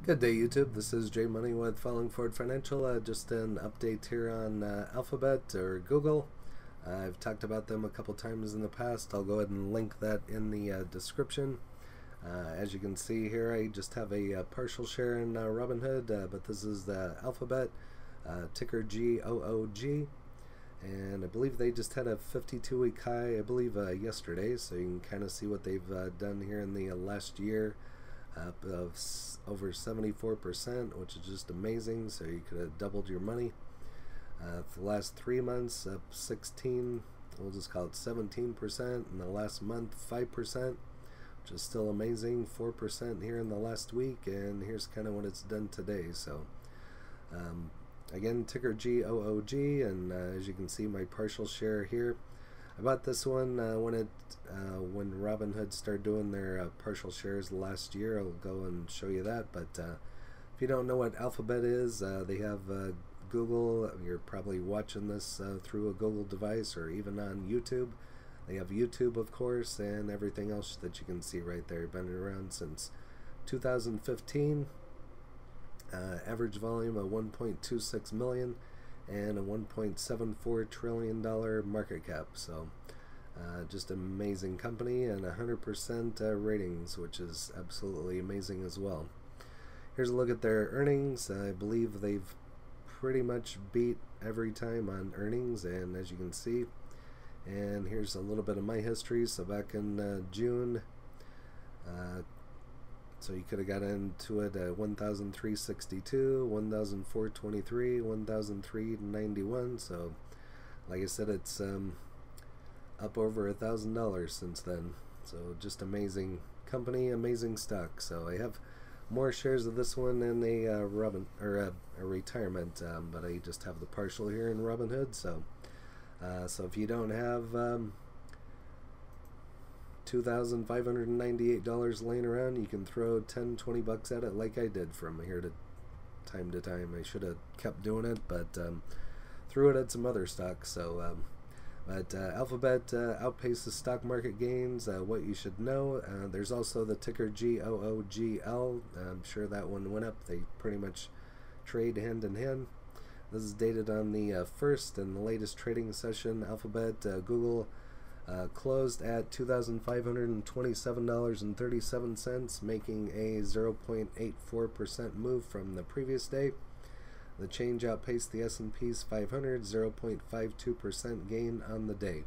Good day, YouTube. This is Jay Money with Falling Forward Financial. Just an update here on Alphabet or Google. I've talked about them a couple times in the past. I'll go ahead and link that in the description. As you can see here, I just have a partial share in Robinhood, but this is the Alphabet, ticker GOOG. And I believe they just had a 52-week high, I believe, yesterday. So you can kind of see what they've done here in the last year. Up of over 74%, which is just amazing. So you could have doubled your money. For the last 3 months, up 16, we'll just call it 17%. In the last month, 5%, which is still amazing. 4% here in the last week, and here's kind of what it's done today. So again, ticker GOOG, and as you can see, my partial share here. I bought this one when Robinhood started doing their partial shares last year. I'll go and show you that. But if you don't know what Alphabet is, they have Google. You're probably watching this through a Google device or even on YouTube. They have YouTube, of course, and everything else that you can see right there. Been around since 2015. Average volume of 1.26 million. And a $1.74 trillion market cap. So just an amazing company, and 100% ratings, which is absolutely amazing as well. Here's a look at their earnings. I believe they've pretty much beat every time on earnings, and as you can see, and here's a little bit of my history. So back in June, so you could have got into it at 1,362, 1,423, 1,391. So, like I said, it's up over $1,000 since then. So, just amazing company, amazing stock. So, I have more shares of this one in a retirement, but I just have the partial here in Robinhood. So, if you don't have $2,598 laying around, you can throw 10, 20 bucks at it like I did from here to time. I should have kept doing it, but threw it at some other stocks. So Alphabet outpaces stock market gains. What you should know, there's also the ticker GOOGL. I'm sure that one went up. They pretty much trade hand in hand. This is dated on the first and the latest trading session. Alphabet, Google, closed at $2,527.37, making a 0.84% move from the previous day. The change outpaced the S&P's 500, 0.52% gain on the day.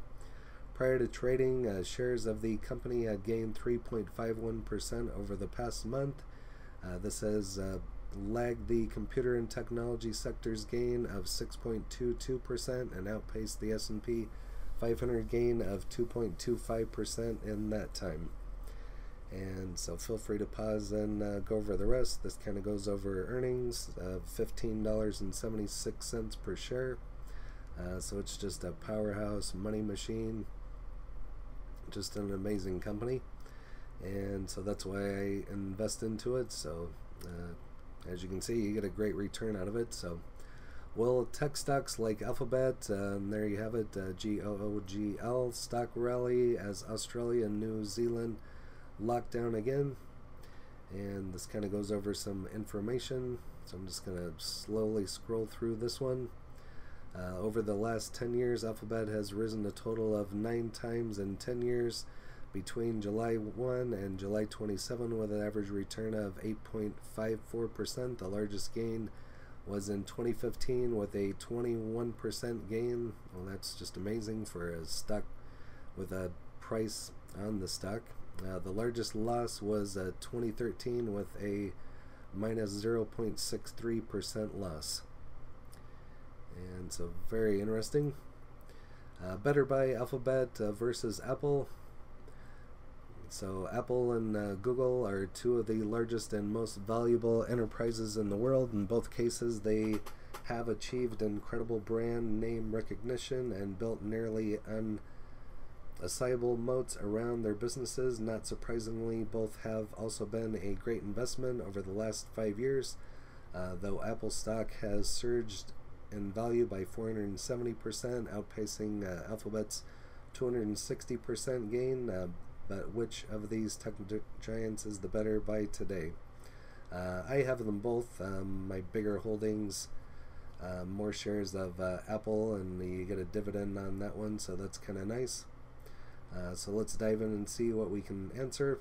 Prior to trading, shares of the company had gained 3.51% over the past month. This has lagged the computer and technology sector's gain of 6.22% and outpaced the S&P 500 gain of 2.25% in that time. And so feel free to pause and go over the rest. This kind of goes over earnings of $15.76 per share. So it's just a powerhouse money machine. Just an amazing company. And so that's why I invest into it. So as you can see, you get a great return out of it. So well, tech stocks like Alphabet, there you have it, GOOGL stock rally as Australia and New Zealand locked down again. And this kind of goes over some information. So I'm just going to slowly scroll through this one. Over the last 10 years, Alphabet has risen a total of 9 times in 10 years between July 1 and July 27 with an average return of 8.54%. The largest gain was in 2015 with a 21% gain. Well, that's just amazing for a stock with a price on the stock. The largest loss was 2013 with a minus 0.63% loss. And so very interesting. Better Buy Alphabet versus Apple. So Apple and Google are two of the largest and most valuable enterprises in the world. In both cases, they have achieved incredible brand name recognition and built nearly unassailable moats around their businesses. Not surprisingly, both have also been a great investment over the last 5 years. Though Apple stock has surged in value by 470%, outpacing Alphabet's 260% gain. But which of these tech giants is the better buy today? I have them both. My bigger holdings, more shares of Apple, and you get a dividend on that one, so that's kind of nice. So let's dive in and see what we can answer.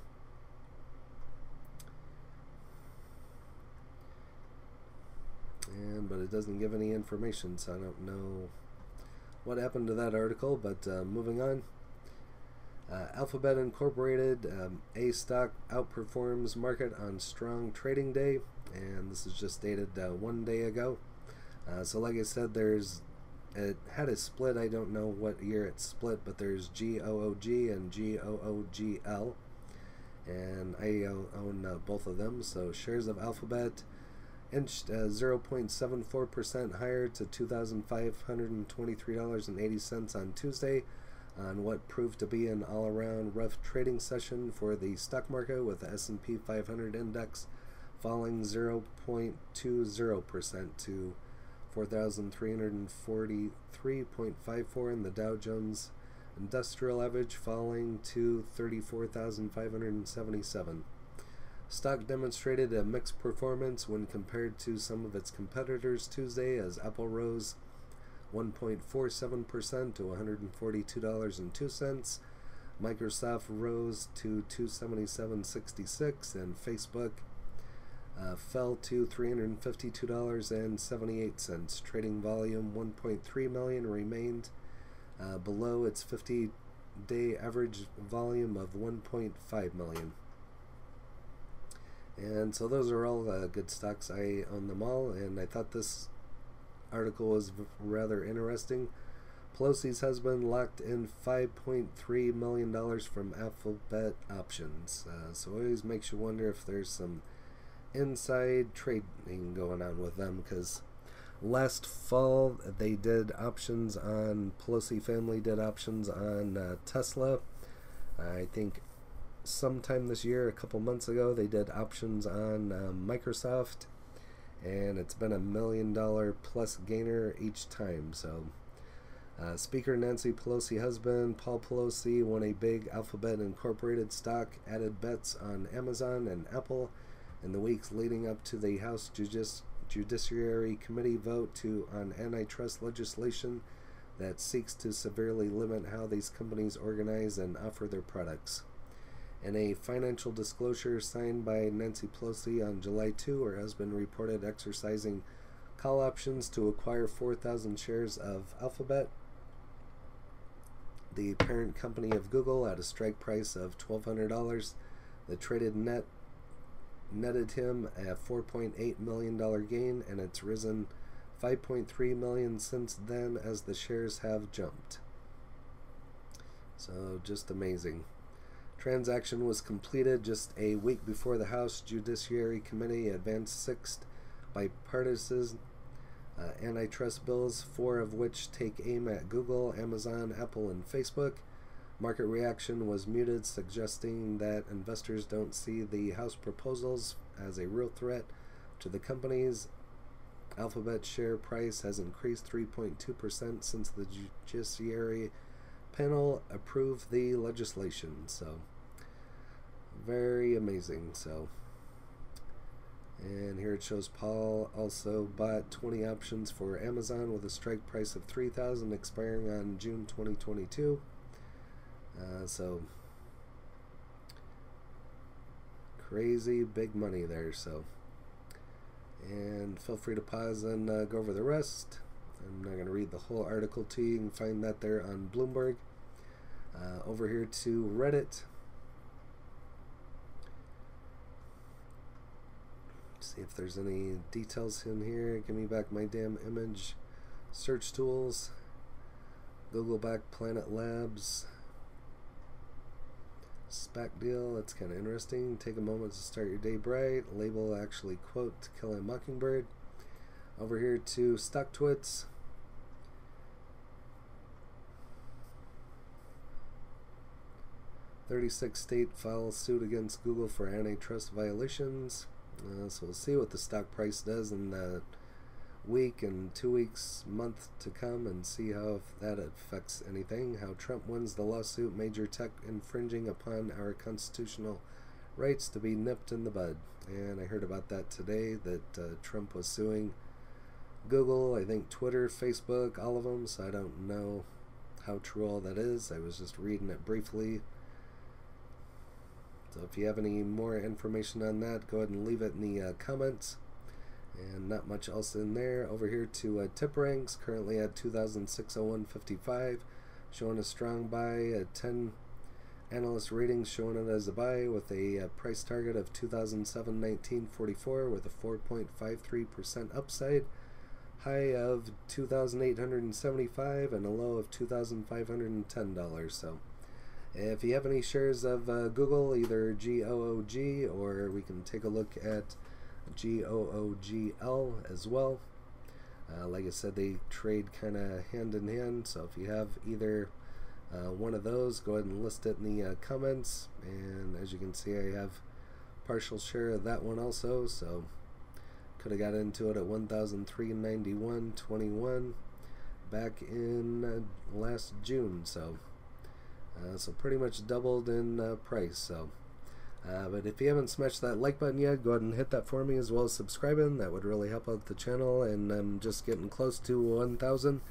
But it doesn't give any information, so I don't know what happened to that article, but moving on. Alphabet Incorporated, A stock outperforms market on strong trading day, and this is just dated 1 day ago. So like I said, it had a split. I don't know what year it split, but there's GOOG and GOOGL, and I own both of them. So shares of Alphabet inched 0.74% higher to $2,523.80 on Tuesday, on what proved to be an all-around rough trading session for the stock market, with the S&P 500 index falling 0.20% to 4,343.54, and the Dow Jones Industrial Average falling to 34,577. Stock demonstrated a mixed performance when compared to some of its competitors Tuesday, as Apple rose 1.47% to $142.02. Microsoft rose to $277.66, and Facebook fell to $352.78. Trading volume 1.3 million remained below its 50-day average volume of 1.5 million. And so those are all good stocks. I own them all, and I thought this article was rather interesting. Pelosi's husband locked in $5.3 million from Alphabet options. So it always makes you wonder if there's some inside trading going on with them, because last fall they did options on, Pelosi family did options on Tesla. I think sometime this year, a couple months ago, they did options on Microsoft, and it's been $1 million plus gainer each time. So Speaker Nancy Pelosi husband Paul Pelosi won a big Alphabet Incorporated stock, added bets on Amazon and Apple in the weeks leading up to the House Judiciary Committee vote on antitrust legislation that seeks to severely limit how these companies organize and offer their products. In a financial disclosure signed by Nancy Pelosi on July 2, her husband reported exercising call options to acquire 4,000 shares of Alphabet, the parent company of Google, at a strike price of $1,200. The traded netted him a $4.8 million gain, and it's risen $5.3 million since then as the shares have jumped. So just amazing. Transaction was completed just a week before the House Judiciary Committee advanced 6 bipartisan antitrust bills, 4 of which take aim at Google, Amazon, Apple, and Facebook. Market reaction was muted, suggesting that investors don't see the House proposals as a real threat to the companies. Alphabet's share price has increased 3.2% since the Judiciary panel approved the legislation. So very amazing. So, and here it shows Paul also bought 20 options for Amazon with a strike price of $3,000, expiring on June 2022. So crazy big money there. So, and feel free to pause and go over the rest. I'm not going to read the whole article to you. You can find that there on Bloomberg. Over here to Reddit. See if there's any details in here. Give me back my damn image. Search tools. Google back Planet Labs. SPAC deal. That's kind of interesting. Take a moment to start your day bright. Label actually quote To Kill a Mockingbird. Over here to StockTwits. "36 state files suit against Google for antitrust violations." So we'll see what the stock price does in the week and 2 weeks, month to come, and see how that affects anything. How Trump wins the lawsuit, major tech infringing upon our constitutional rights to be nipped in the bud. And I heard about that today, that Trump was suing Google, I think Twitter, Facebook, all of them, so I don't know how true all that is. I was just reading it briefly. So if you have any more information on that, go ahead and leave it in the comments. And not much else in there. Over here to tip ranks, currently at 2,601.55, showing a strong buy at 10 analyst ratings, showing it as a buy with a price target of 2,719.44 with a 4.53% upside, high of 2,875 and a low of $2,510. So if you have any shares of Google, either GOOG, or we can take a look at GOOGL as well. Like I said, they trade kind of hand in hand, so if you have either one of those, go ahead and list it in the comments. And as you can see, I have partial share of that one also, so could have got into it at 1,391.21 back in last June, so pretty much doubled in price. So but if you haven't smashed that like button yet, go ahead and hit that for me, as well as subscribing. That would really help out the channel, and I'm just getting close to 1,000,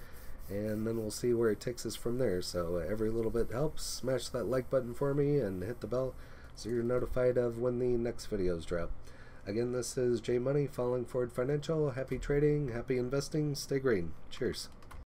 and then we'll see where it takes us from there. So every little bit helps. Smash that like button for me and hit the bell so you're notified of when the next videos drop. Again, this is J Money, Falling Forward Financial. Happy trading, happy investing, stay green. Cheers.